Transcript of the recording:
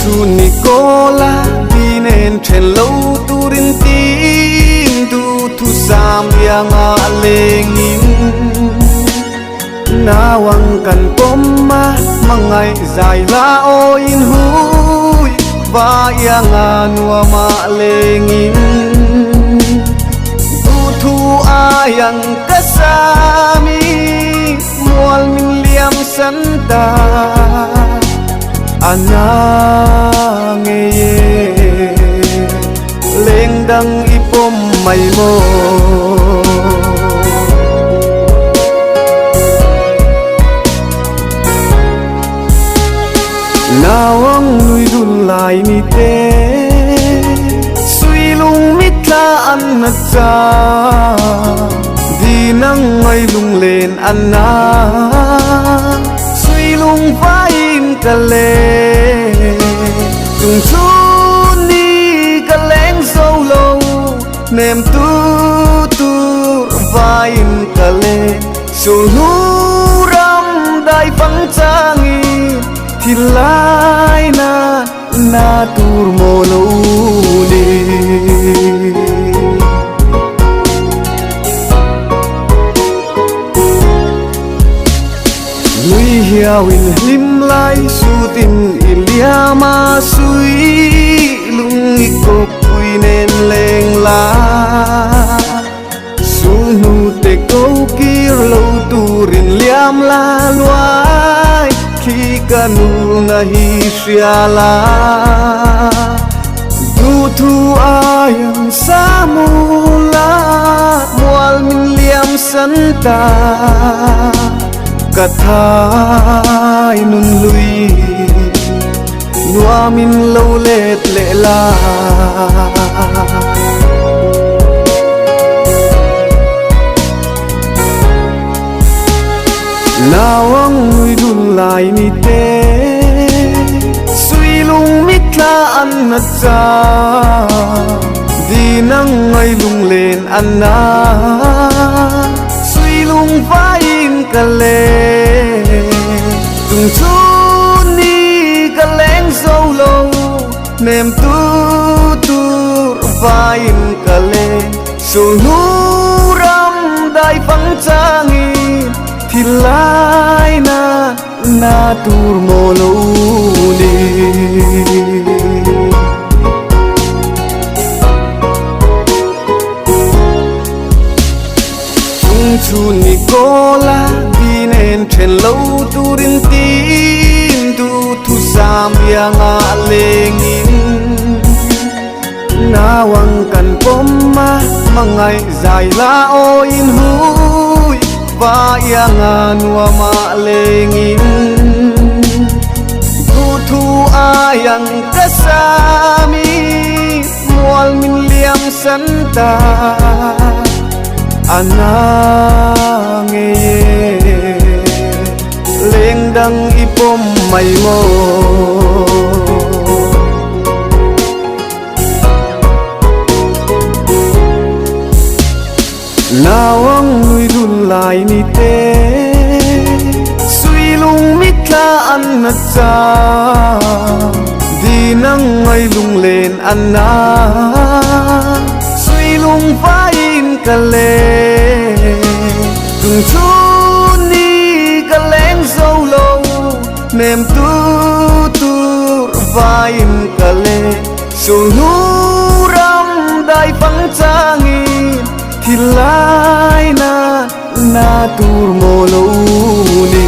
chu Nicola dinen chen lo turin tin tu thu sam yang alengin nawang kan pomma mangai zai la o in hui va yang anwa ma lengin tu thu ayang kasami mual min liam santa anange leng dang ipom mai mo nawang nui dun lai ni te sui lung mit la an na cha di nang ngai lung len an na sui lung vai ka le tung chu ni ka leng solo nem tu vai ka le su nu ram dai phang changi thì lai na tur mo lo ni lui hiao in lim lai su tin ilia ma sui lung ko pui nen leng la su nu te ko kir lo turin liam la luai khi kanu nahi siala tu thu ayang samula mual min liam santa kathai nun lui nua min lo let le la nawang nui dun lai ni te sui lung mit la an na cha di nang ngai lung len an na sui lung vai ka le tung chu ni ka leng solo nem tu vai ka le su nu ram dai phang changi thì lai na tur mo lo ni tung chu Nicola dinen chen lo turin tin tu thu sam yang alengin nawang kan pomma mangai zai la o in hui va yang anwa ma lengin tu thu ayang kasami mual min liam santa anange leng dang ipom mai mo nawang nui dun lai ni te sui lung mit la an na cha di nang ngai lung len an na sui lung vai ka le tung chu ni ka leng solo nem tu vai ka le su nu ram dai phang changi thì lai na tur mo lo ni